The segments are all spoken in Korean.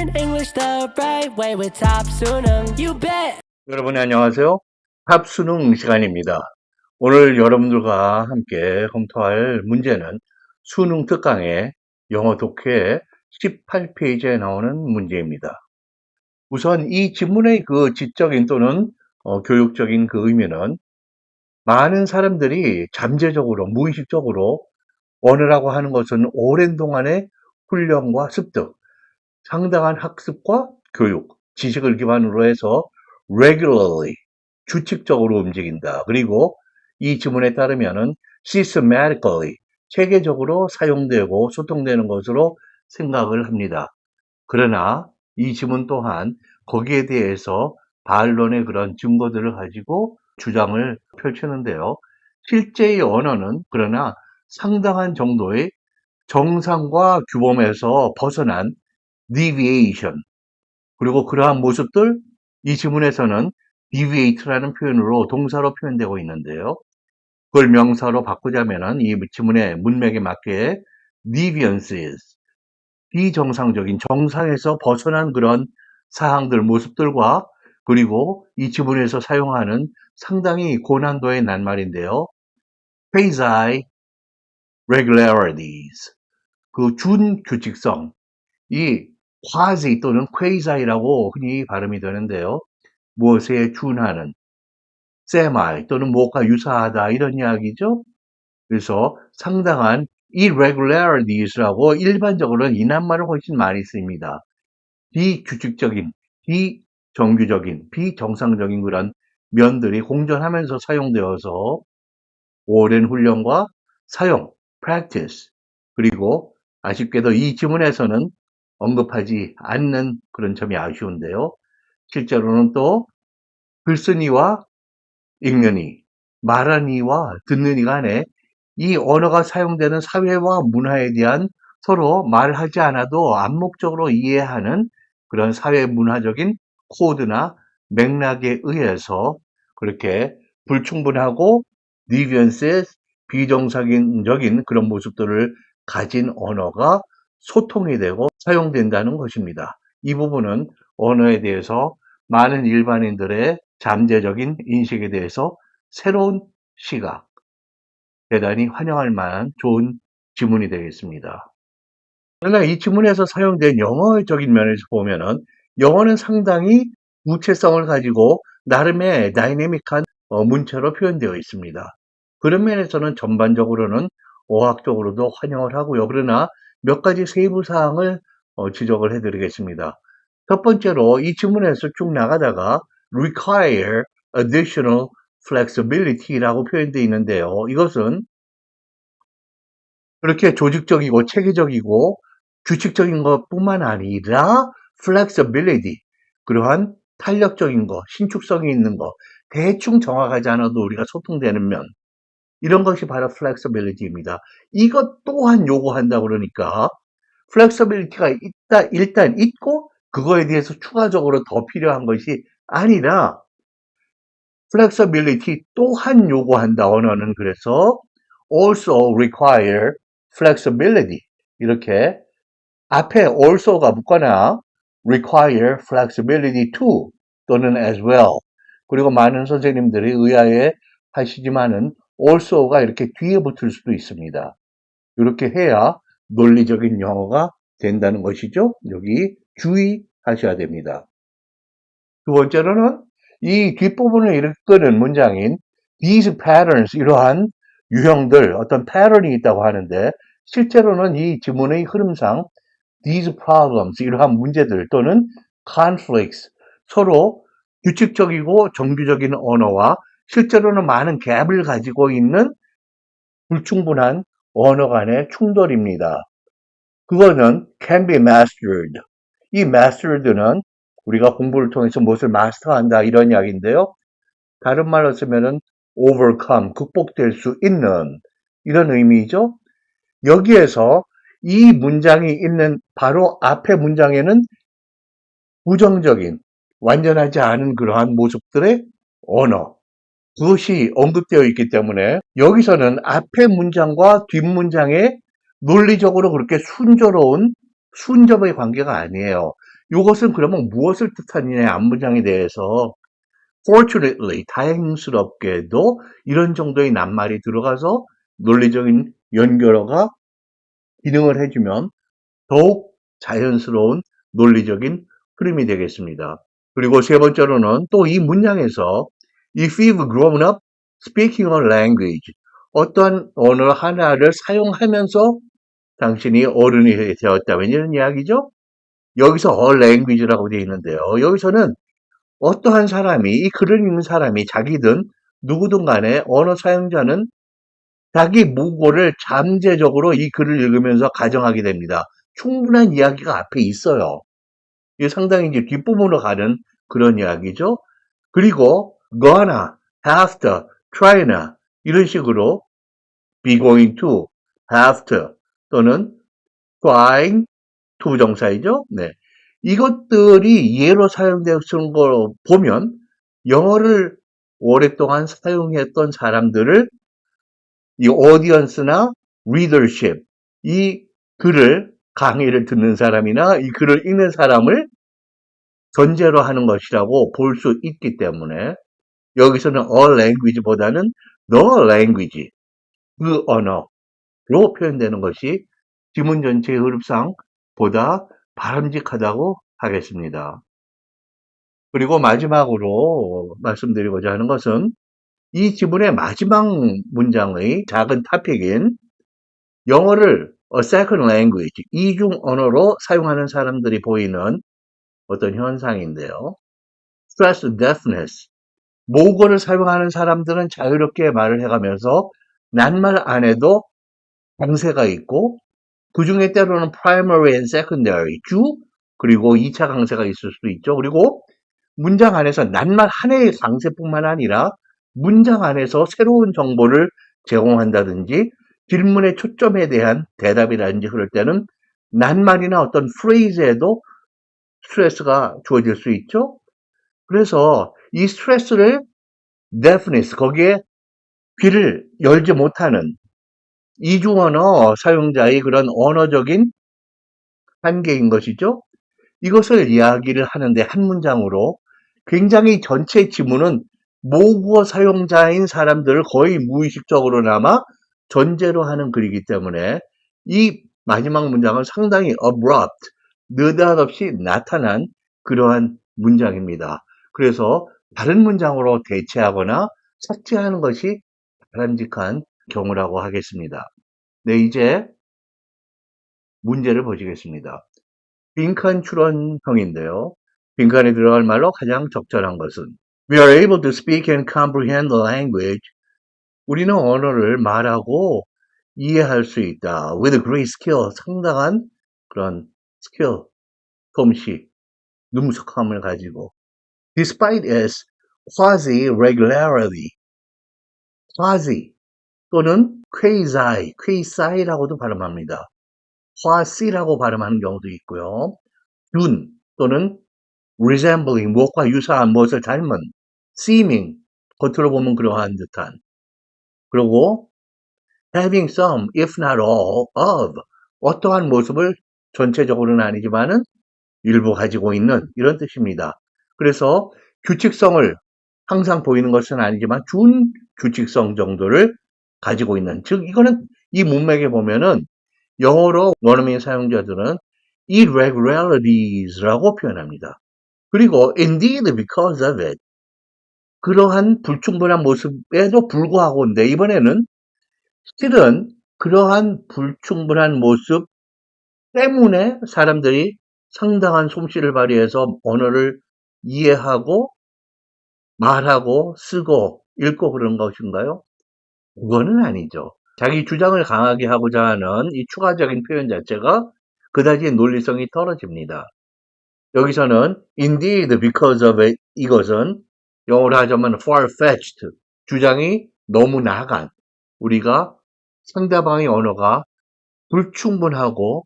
Learning English the right way with Top Sunung. You bet. 여러분 안녕하세요. 합수능 시간입니다. 오늘 여러분들과 함께 검토할 문제는 수능 특강의 영어 독해 18페이지에 나오는 문제입니다. 우선 이 지문의 그 지적인 또는 교육적인 그 의미는 많은 사람들이 잠재적으로 무의식적으로 언어라고 하는 것은 오랜 동안의 훈련과 습득, 상당한 학습과 교육, 지식을 기반으로 해서 regularly, 규칙적으로 움직인다. 그리고 이 지문에 따르면은 systematically, 체계적으로 사용되고 소통되는 것으로 생각을 합니다. 그러나 이 지문 또한 거기에 대해서 반론의 그런 증거들을 가지고 주장을 펼치는데요. 실제의 언어는 그러나 상당한 정도의 정상과 규범에서 벗어난 deviation, 그리고 그러한 모습들, 이 지문에서는 deviate라는 표현으로 동사로 표현되고 있는데요. 그걸 명사로 바꾸자면은 이 지문의 문맥에 맞게 deviances, 비정상적인 정상에서 벗어난 그런 사항들, 모습들과 그리고 이 지문에서 사용하는 상당히 고난도의 낱말인데요. quasi regularities, 그 준규칙성, 이 quasi 또는 quasi라고 흔히 발음이 되는데요. 무엇에 준하는, semi 또는 무엇과 유사하다 이런 이야기죠. 그래서 상당한 irregularities라고 일반적으로는 이 낱말을 훨씬 많이 씁니다. 비규칙적인, 비정규적인, 비정상적인 그런 면들이 공존하면서 사용되어서 오랜 훈련과 사용, practice, 그리고 아쉽게도 이 지문에서는 언급하지 않는 그런 점이 아쉬운데요. 실제로는 또 글쓴 이와 읽는 이, 말하는 이와 듣는 이 간에 이 언어가 사용되는 사회와 문화에 대한 서로 말하지 않아도 암묵적으로 이해하는 그런 사회 문화적인 코드나 맥락에 의해서 그렇게 불충분하고 deviances, 비정상적인 그런 모습들을 가진 언어가 소통이 되고 사용된다는 것입니다. 이 부분은 언어에 대해서 많은 일반인들의 잠재적인 인식에 대해서 새로운 시각, 대단히 환영할 만한 좋은 지문이 되겠습니다. 그러나 이 지문에서 사용된 영어적인 면에서 보면은 영어는 상당히 구체성을 가지고 나름의 다이내믹한 문체로 표현되어 있습니다. 그런 면에서는 전반적으로는 어학적으로도 환영을 하고요. 그러나 몇 가지 세부 사항을 지적을 해드리겠습니다. 첫 번째로 이 지문에서 쭉 나가다가 require additional flexibility라고 표현되어 있는데요. 이것은 그렇게 조직적이고 체계적이고 규칙적인 것뿐만 아니라 flexibility, 그러한 탄력적인 거, 신축성이 있는 거, 대충 정확하지 않아도 우리가 소통되는 면, 이런 것이 바로 flexibility입니다. 이것 또한 요구한다 그러니까 flexibility가 일단 있고 그거에 대해서 추가적으로 더 필요한 것이 아니라 flexibility 또한 요구한다. 언어는 그래서 also require flexibility, 이렇게 앞에 also가 붙거나 require flexibility to 또는 as well, 그리고 많은 선생님들이 의아해 하시지만은 also가 이렇게 뒤에 붙을 수도 있습니다. 이렇게 해야 논리적인 영어가 된다는 것이죠. 여기 주의하셔야 됩니다. 두 번째로는 이 뒷부분을 이끄는 문장인 these patterns, 이러한 유형들, 어떤 패턴이 있다고 하는데 실제로는 이 지문의 흐름상 these problems, 이러한 문제들 또는 conflicts, 서로 규칙적이고 정규적인 언어와 실제로는 많은 갭을 가지고 있는 불충분한 언어 간의 충돌입니다. 그거는 can be mastered. 이 mastered는 우리가 공부를 통해서 무엇을 마스터한다 이런 이야기인데요. 다른 말로 쓰면은 overcome, 극복될 수 있는 이런 의미죠. 여기에서 이 문장이 있는 바로 앞에 문장에는 부정적인, 완전하지 않은 그러한 모습들의 언어, 그것이 언급되어 있기 때문에 여기서는 앞에 문장과 뒷 문장의 논리적으로 그렇게 순조로운 순접의 관계가 아니에요. 이것은 그러면 무엇을 뜻하느냐 앞문장에 대해서 fortunately 다행스럽게도 이런 정도의 낱말이 들어가서 논리적인 연결어가 기능을 해주면 더욱 자연스러운 논리적인 흐름이 되겠습니다. 그리고 세 번째로는 또 이 문장에서 if you've grown up speaking a language 어떠한 언어 하나를 사용하면서 당신이 어른이 되었다면 이런 이야기죠. 여기서 a language라고 되어 있는데요. 여기서는 어떠한 사람이 이 글을 읽는 사람이 자기든 누구든 간에 언어 사용자는 자기 무고를 잠재적으로 이 글을 읽으면서 가정하게 됩니다. 충분한 이야기가 앞에 있어요. 이게 상당히 이제 뒷부분으로 가는 그런 이야기죠. 그리고 gonna, have to, try나 이런 식으로 be going to, have to 또는 trying to 정사이죠. 네. 이것들이 예로 사용되어 쓰는 걸 보면 영어를 오랫동안 사용했던 사람들을 이 audience나 readership, 이 글을 강의를 듣는 사람이나 이 글을 읽는 사람을 전제로 하는 것이라고 볼 수 있기 때문에 여기서는 a language보다는 the language, 그 언어로 표현되는 것이 지문 전체의 흐름상 보다 바람직하다고 하겠습니다. 그리고 마지막으로 말씀드리고자 하는 것은 이 지문의 마지막 문장의 작은 토픽인 영어를 a second language, 이중 언어로 사용하는 사람들이 보이는 어떤 현상인데요. stress deafness, 모국어를 사용하는 사람들은 자유롭게 말을 해가면서 낱말 안에도 강세가 있고 그 중에 때로는 primary and secondary, 주 그리고 2차 강세가 있을 수도 있죠. 그리고 문장 안에서 낱말 하나의 강세뿐만 아니라 문장 안에서 새로운 정보를 제공한다든지 질문의 초점에 대한 대답이라든지 그럴 때는 낱말이나 어떤 프레이즈에도 스트레스가 주어질 수 있죠. 그래서 이 스트레스를 deafness, 거기에 귀를 열지 못하는 이중언어 사용자의 그런 언어적인 한계인 것이죠. 이것을 이야기를 하는데 한 문장으로 굉장히 전체 지문은 모국어 사용자인 사람들을 거의 무의식적으로나마 전제로 하는 글이기 때문에 이 마지막 문장은 상당히 abrupt, 느닷없이 나타난 그러한 문장입니다. 그래서 다른 문장으로 대체하거나 삭제하는 것이 바람직한 경우라고 하겠습니다. 네, 이제 문제를 보시겠습니다. 빈칸 추론형인데요. 빈칸에 들어갈 말로 가장 적절한 것은 We are able to speak and comprehend the language. 우리는 언어를 말하고 이해할 수 있다. With great skill, 상당한 그런 스킬, 솜씨, 능숙함을 가지고 Despite its quasi-regularity, quasi 또는 quasi라고도 발음합니다. quasi라고 발음하는 경우도 있고요. 균 또는 resembling, 무엇과 유사한, 무엇을 닮은, seeming, 겉으로 보면 그러한 듯한. 그리고 having some, if not all, of, 어떠한 모습을 전체적으로는 아니지만은 일부 가지고 있는 이런 뜻입니다. 그래서 규칙성을 항상 보이는 것은 아니지만 준 규칙성 정도를 가지고 있는, 즉 이거는 이 문맥에 보면은 영어로 원어민 사용자들은 irregularities,라고 표현합니다. 그리고 indeed because of it, 그러한 불충분한 모습에도 불구하고인데 이번에는 실은 그러한 불충분한 모습 때문에 사람들이 상당한 솜씨를 발휘해서 언어를 이해하고 말하고 쓰고 읽고 그런 것인가요? 그거는 아니죠. 자기 주장을 강하게 하고자 하는 이 추가적인 표현 자체가 그다지 논리성이 떨어집니다. 여기서는 indeed because of it, 이것은 영어로 하자면 far-fetched, 주장이 너무 나간, 우리가 상대방의 언어가 불충분하고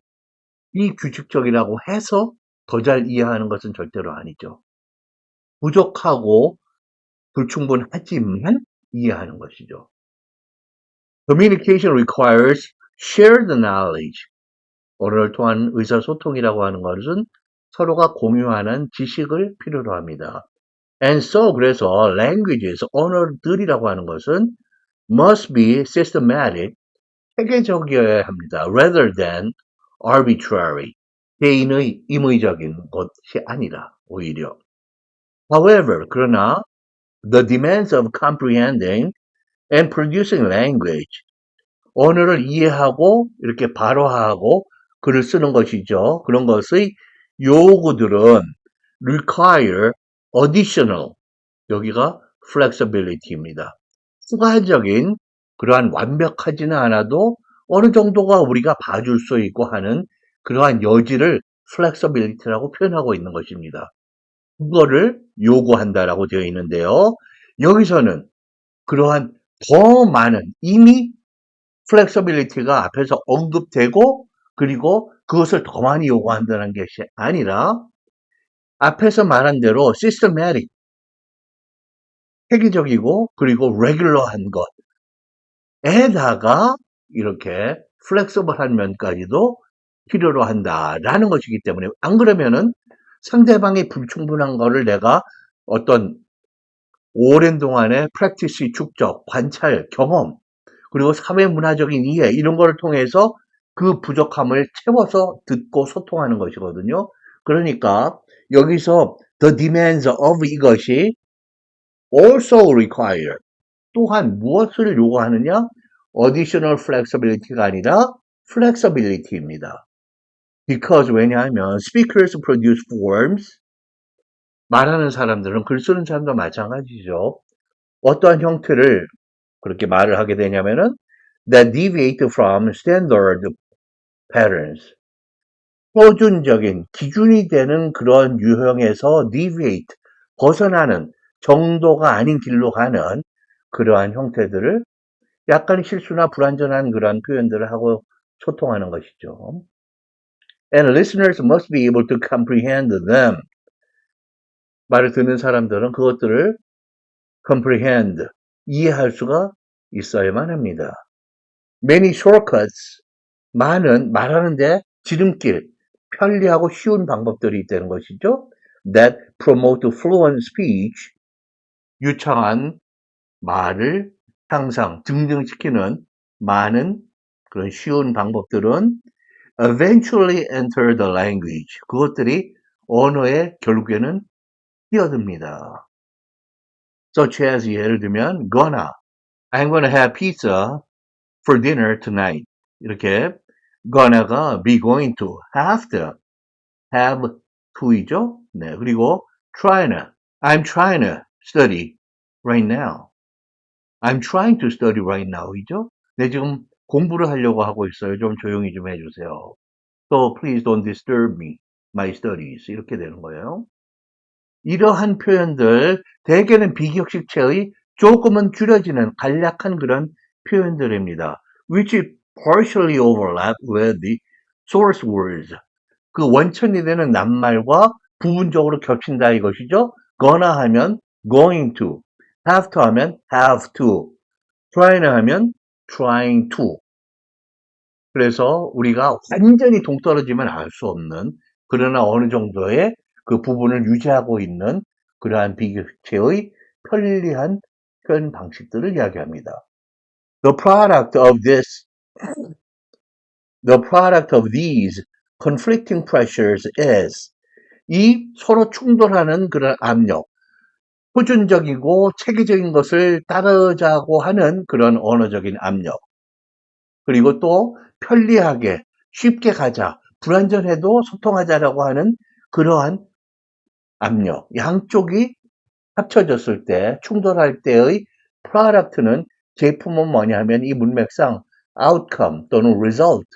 비규칙적이라고 해서 더 잘 이해하는 것은 절대로 아니죠. 부족하고 불충분하지만 이해하는 것이죠. Communication requires shared knowledge. 언어를 통한 의사소통이라고 하는 것은 서로가 공유하는 지식을 필요로 합니다. And so, 그래서 languages, 언어들이라고 하는 것은 must be systematic, 체계적이어야 합니다. rather than arbitrary, 개인의 임의적인 것이 아니라 오히려. However, 그러나 the demands of comprehending and producing language, 언어를 이해하고 이렇게 발화하고 글을 쓰는 것이죠. 그런 것의 요구들은 require additional, 여기가 flexibility입니다. 추가적인 그러한 완벽하지는 않아도 어느 정도가 우리가 봐줄 수 있고 하는 그러한 여지를 flexibility라고 표현하고 있는 것입니다. 그거를 요구한다라고 되어 있는데요. 여기서는 그러한 더 많은 이미 flexibility가 앞에서 언급되고 그리고 그것을 더 많이 요구한다는 것이 아니라 앞에서 말한 대로 systematic, 체계적이고 그리고 regular한 것에다가 이렇게 flexible한 면까지도 필요로 한다라는 것이기 때문에 안 그러면은 상대방이 불충분한 거를 내가 어떤 오랜 동안의 practice 축적, 관찰, 경험 그리고 사회문화적인 이해 이런 거를 통해서 그 부족함을 채워서 듣고 소통하는 것이거든요. 그러니까 여기서 the demands of 이것이 also require 또한 무엇을 요구하느냐? additional flexibility가 아니라 flexibility입니다. Because 왜냐하면 speakers produce forms, 말하는 사람들은 글 쓰는 사람도 마찬가지죠. 어떠한 형태를 그렇게 말을 하게 되냐면은 that deviate from standard patterns, 표준적인 기준이 되는 그런 유형에서 deviate, 벗어나는 정도가 아닌 길로 가는 그러한 형태들을 약간 실수나 불완전한 그러한 표현들을 하고 소통하는 것이죠. And listeners must be able to comprehend them. 말을 듣는 사람들은 그것들을 comprehend, 이해할 수가 있어야만 합니다. Many shortcuts, 많은 말하는데 지름길, 편리하고 쉬운 방법들이 있다는 것이죠. That promote fluent speech, 유창한 말을 향상, 증정시키는 많은 그런 쉬운 방법들은 eventually enter the language, 그것들이 언어에 결국에는 뛰어듭니다. Such as 예를 들면 gonna, I'm gonna have pizza for dinner tonight. 이렇게 gonna가 be going to, have to, have to이죠. 네, 그리고 trying, I'm trying to study right now. I'm trying to study right now이죠. 네, 지금 공부를 하려고 하고 있어요. 좀 조용히 좀 해주세요. So please don't disturb me, my studies. 이렇게 되는 거예요. 이러한 표현들, 대개는 비격식체의 조금은 줄여지는 간략한 그런 표현들입니다. Which partially overlap with the source words. 그 원천이 되는 낱말과 부분적으로 겹친다 이것이죠. gonna 하면 going to, have to 하면 have to, trying 하면 trying to. 그래서 우리가 완전히 동떨어지면 알 수 없는 그러나 어느 정도의 그 부분을 유지하고 있는 그러한 비격체의 편리한 표현 방식들을 이야기합니다. The product of these conflicting pressures is, 이 서로 충돌하는 그런 압력, 표준적이고 체계적인 것을 따르자고 하는 그런 언어적인 압력, 그리고 또 편리하게 쉽게 가자, 불완전해도 소통하자라고 하는 그러한 압력, 양쪽이 합쳐졌을 때, 충돌할 때의 product는 제품은 뭐냐 하면 이 문맥상 outcome 또는 result,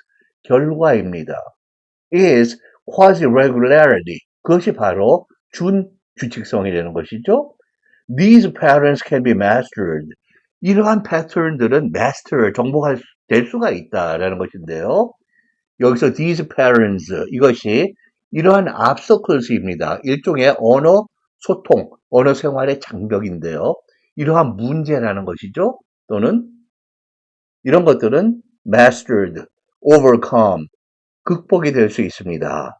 결과입니다. is quasi-regularity, 그것이 바로 준규칙성이 되는 것이죠. These patterns can be mastered. 이러한 패턴들은 master, 정복될 수가 있다라는 것인데요. 여기서 these patterns, 이것이 이러한 obstacles입니다. 일종의 언어 소통, 언어 생활의 장벽인데요. 이러한 문제라는 것이죠. 또는 이런 것들은 mastered, overcome, 극복이 될 수 있습니다.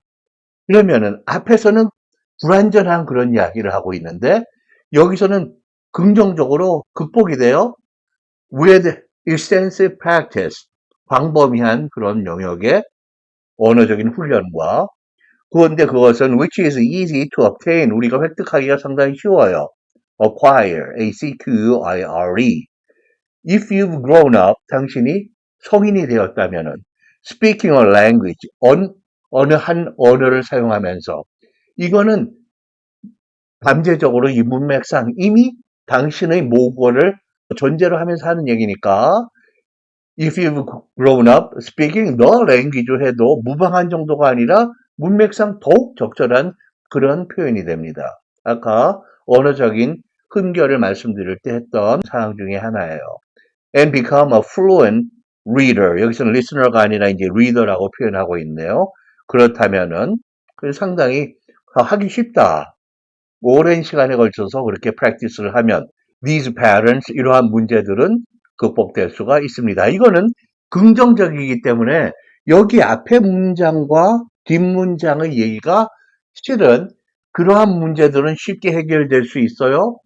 그러면은 앞에서는 불완전한 그런 이야기를 하고 있는데 여기서는 긍정적으로 극복이 돼요. with extensive practice, 광범위한 그런 영역의 언어적인 훈련과 그런데 그것은 which is easy to obtain, 우리가 획득하기가 상당히 쉬워요. acquire, A-C-Q-U-I-R-E. If you've grown up, 당신이 성인이 되었다면은 speaking a language, 어느 한 언어를 사용하면서 이거는 잠재적으로 이 문맥상 이미 당신의 모국어를 전제로 하면서 하는 얘기니까 if you've grown up speaking the language 해도 무방한 정도가 아니라 문맥상 더욱 적절한 그런 표현이 됩니다. 아까 언어적인 흠결을 말씀드릴 때 했던 사항 중에 하나예요. And become a fluent reader. 여기서는 listener가 아니라 이제 reader라고 표현하고 있네요. 그렇다면은 상당히 하기 쉽다. 오랜 시간에 걸쳐서 그렇게 practice를 하면 these patterns, 이러한 문제들은 극복될 수가 있습니다. 이거는 긍정적이기 때문에 여기 앞에 문장과 뒷문장의 얘기가 실은 그러한 문제들은 쉽게 해결될 수 있어요.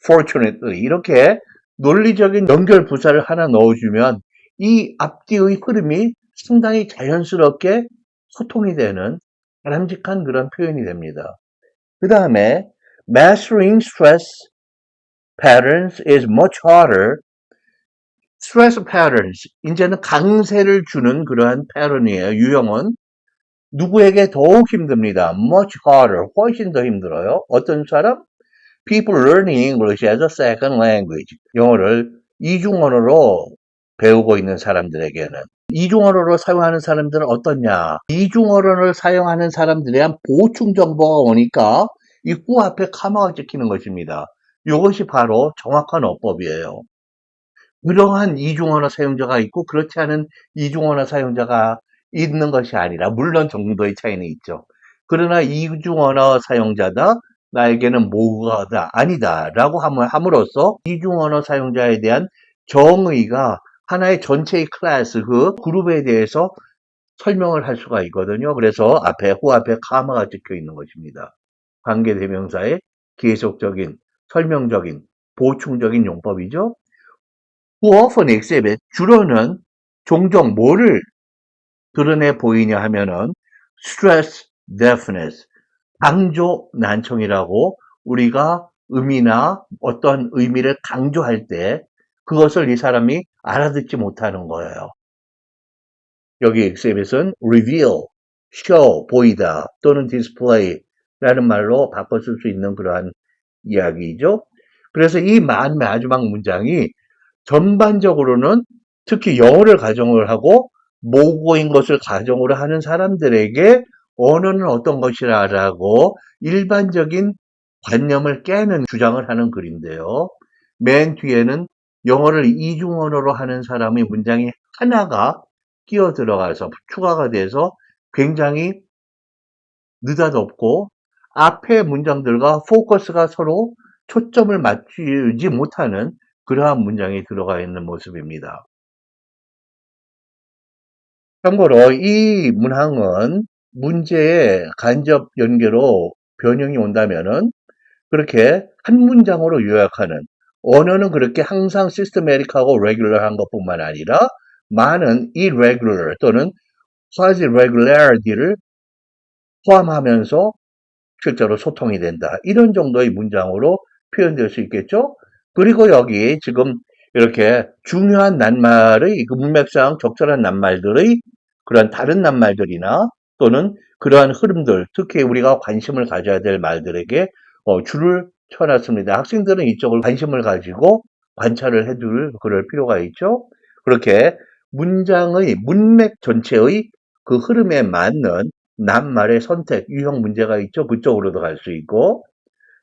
Fortunately. 이렇게 논리적인 연결 부사를 하나 넣어주면 이 앞뒤의 흐름이 상당히 자연스럽게 소통이 되는 바람직한 그런 표현이 됩니다. 그 다음에 mastering stress patterns is much harder. stress patterns, 이제는 강세를 주는 그러한 패턴이에요. 유형은 누구에게 더욱 힘듭니다. much harder, 훨씬 더 힘들어요. 어떤 사람? people learning English as a second language. 영어를 이중언어로 배우고 있는 사람들에게는. 이중언어로 사용하는 사람들은 어떻냐? 이중언어를 사용하는 사람들에 대한 보충 정보가 오니까 이 꾸 앞에 카마가 찍히는 것입니다. 이것이 바로 정확한 어법이에요. 그러한 이중언어 사용자가 있고 그렇지 않은 이중언어 사용자가 있는 것이 아니라 물론 정도의 차이는 있죠. 그러나 이중언어 사용자다, 나에게는 모국어가 아니다 라고 함으로써 이중언어 사용자에 대한 정의가 하나의 전체의 클래스, 그 그룹에 대해서 설명을 할 수가 있거든요. 그래서 앞에 후앞에 카마가 찍혀 있는 것입니다. 관계대명사의 계속적인, 설명적인, 보충적인 용법이죠. who often exhibit, 주로는 종종 뭐를 드러내 보이냐 하면은 stress deafness, 강조 난청이라고 우리가 의미나 어떤 의미를 강조할 때 그것을 이 사람이 알아듣지 못하는 거예요. 여기 exhibit은 reveal, show, 보이다 또는 display라는 말로 바꿔 쓸 수 있는 그러한 이야기죠. 그래서 이 마지막 문장이 전반적으로는 특히 영어를 가정을 하고 모국어인 것을 가정으로 하는 사람들에게 언어는 어떤 것이라고 일반적인 관념을 깨는 주장을 하는 글인데요. 맨 뒤에는 영어를 이중언어로 하는 사람의 문장이 하나가 끼어 들어가서 추가가 돼서 굉장히 느닷없고 앞의 문장들과 포커스가 서로 초점을 맞추지 못하는 그러한 문장이 들어가 있는 모습입니다. 참고로 이 문항은 문제의 간접 연계로 변형이 온다면은 그렇게 한 문장으로 요약하는, 언어는 그렇게 항상 시스테매틱하고 레귤러한 것뿐만 아니라 많은 irregular 또는 quasi regularity를 포함하면서 실제로 소통이 된다. 이런 정도의 문장으로 표현될 수 있겠죠? 그리고 여기 지금 이렇게 중요한 낱말의 그 문맥상 적절한 낱말들의 그런 다른 낱말들이나 또는 그러한 흐름들, 특히 우리가 관심을 가져야 될 말들에게 줄을 쳐놨습니다. 학생들은 이쪽을 관심을 가지고 관찰을 해둘 그럴 필요가 있죠. 그렇게 문장의 문맥 전체의 그 흐름에 맞는 낱말의 선택, 유형 문제가 있죠. 그쪽으로도 갈 수 있고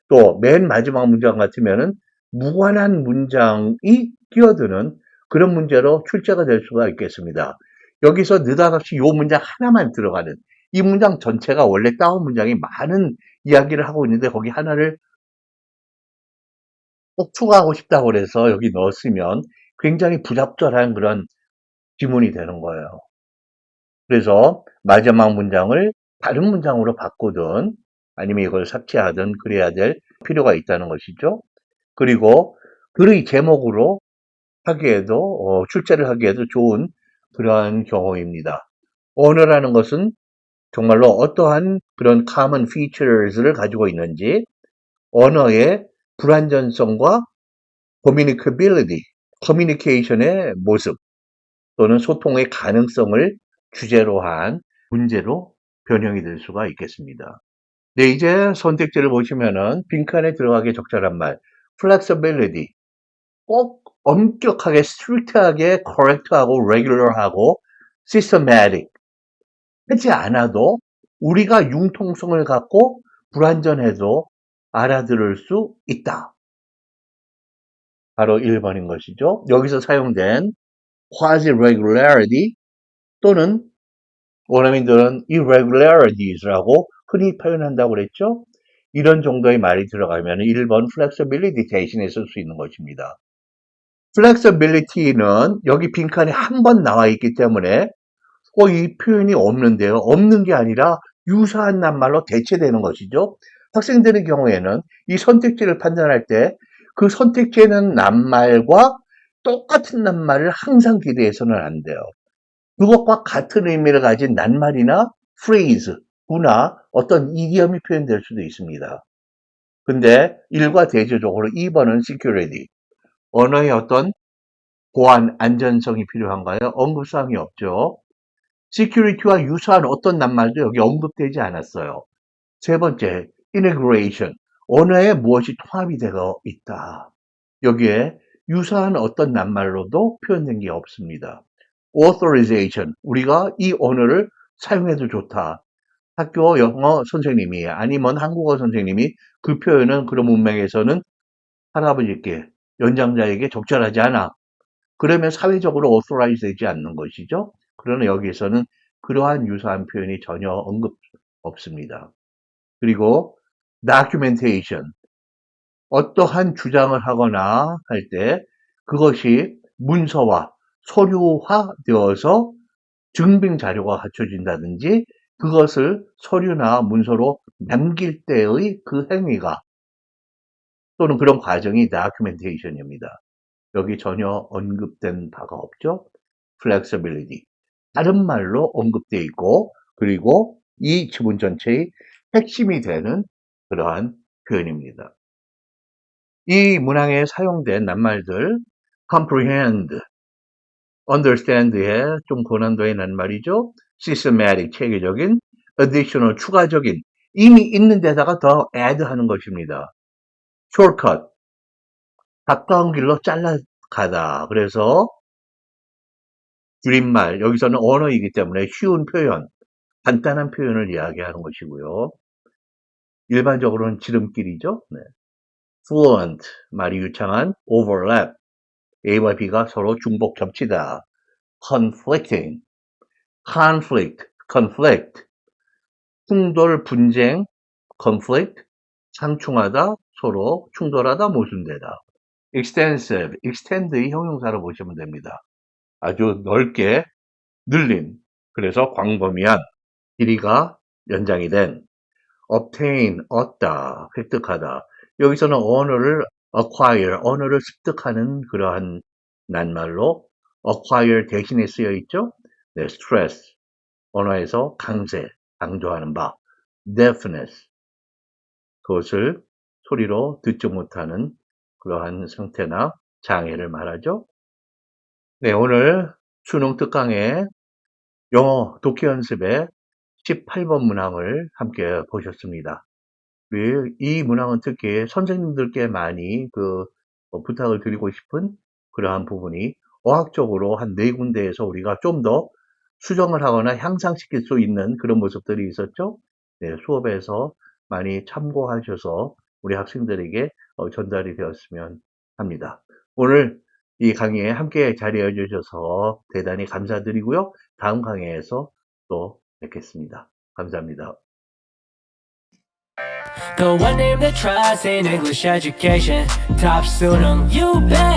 또 맨 마지막 문장 같으면은 무관한 문장이 끼어드는 그런 문제로 출제가 될 수가 있겠습니다. 여기서 느닷없이 이 문장 하나만 들어가는, 이 문장 전체가 원래 다운 문장이 많은 이야기를 하고 있는데 거기 하나를 꼭 추가하고 싶다고 그래서 여기 넣었으면 굉장히 부적절한 그런 지문이 되는 거예요. 그래서 마지막 문장을 다른 문장으로 바꾸든 아니면 이걸 삭제하든 그래야 될 필요가 있다는 것이죠. 그리고 글의 제목으로 하기에도 출제를 하기에도 좋은 그러한 경우입니다. 언어라는 것은 정말로 어떠한 그런 common features를 가지고 있는지 언어의 불완전성과 communicability, 커뮤니케이션의 모습 또는 소통의 가능성을 주제로 한 문제로 변형이 될 수가 있겠습니다. 네, 이제 선택지를 보시면은 빈칸에 들어가기 적절한 말 flexibility 꼭 엄격하게 strict하게 correct하고 regular하고 systematic 하지 않아도 우리가 융통성을 갖고 불완전해도 알아들을 수 있다. 바로 1번인 것이죠. 여기서 사용된 quasi-regularity 또는 원어민들은 irregularities,라고 흔히 표현한다고 그랬죠. 이런 정도의 말이 들어가면 1번 flexibility 대신에 쓸 수 있는 것입니다. flexibility는 여기 빈칸에 한 번 나와 있기 때문에 이 표현이 없는데요. 없는 게 아니라 유사한 낱말로 대체되는 것이죠. 학생들의 경우에는 이 선택지를 판단할 때 그 선택지에는 낱말과 똑같은 낱말을 항상 기대해서는 안 돼요. 그것과 같은 의미를 가진 낱말이나 phrase, 구나 어떤 이디엄이 표현될 수도 있습니다. 근데 일과 대조적으로 2번은 security, 언어의 어떤 보안, 안전성이 필요한가요? 언급사항이 없죠. security와 유사한 어떤 낱말도 여기 언급되지 않았어요. 세 번째, integration, 언어에 무엇이 통합이 되어 있다. 여기에 유사한 어떤 낱말로도 표현된 게 없습니다. authorization, 우리가 이 언어를 사용해도 좋다. 학교 영어 선생님이 아니면 한국어 선생님이 그 표현은 그런 문맥에서는 할아버지께, 연장자에게 적절하지 않아. 그러면 사회적으로 authorize 되지 않는 것이죠. 그러나 여기에서는 그러한 유사한 표현이 전혀 언급 없습니다. 그리고 documentation, 어떠한 주장을 하거나 할 때 그것이 문서화, 서류화되어서 증빙 자료가 갖춰진다든지 그것을 서류나 문서로 남길 때의 그 행위가 또는 그런 과정이 documentation입니다. 여기 전혀 언급된 바가 없죠. flexibility, 다른 말로 언급되어 있고 그리고 이 지문 전체의 핵심이 되는 그러한 표현입니다. 이 문항에 사용된 낱말들 comprehend, understand의 좀 고난도의 낱말이죠. systematic, 체계적인, additional, 추가적인, 이미 있는 데다가 더 add 하는 것입니다. shortcut, 가까운 길로 잘라가다. 그래서 줄임말, 여기서는 언어이기 때문에 쉬운 표현, 간단한 표현을 이야기하는 것이고요. 일반적으로는 지름길이죠. 네. fluent, 말이 유창한, overlap, A와 B가 서로 중복 겹치다. conflicting, conflict, 충돌, 분쟁, conflict, 상충하다, 서로 충돌하다, 모순되다. extensive, extend의 형용사로 보시면 됩니다. 아주 넓게 늘린, 그래서 광범위한, 길이가 연장이 된, obtain, 얻다, 획득하다. 여기서는 언어를 acquire, 언어를 습득하는 그러한 낱말로 acquire 대신에 쓰여 있죠. 네, stress, 언어에서 강세, 강조하는 바, deafness, 그것을 소리로 듣지 못하는 그러한 상태나 장애를 말하죠. 네, 오늘 수능 특강의 영어 독해 연습의 18번 문항을 함께 보셨습니다. 이 문항은 특히 선생님들께 많이 부탁을 드리고 싶은 그러한 부분이 어학적으로 한 4군데에서 우리가 좀 더 수정을 하거나 향상시킬 수 있는 그런 모습들이 있었죠. 네, 수업에서 많이 참고하셔서 우리 학생들에게 전달이 되었으면 합니다. 오늘 이 강의에 함께 자리해 주셔서 대단히 감사드리고요. 다음 강의에서 또 뵙겠습니다. 감사합니다. The one name that tries in English education, top student, you bet.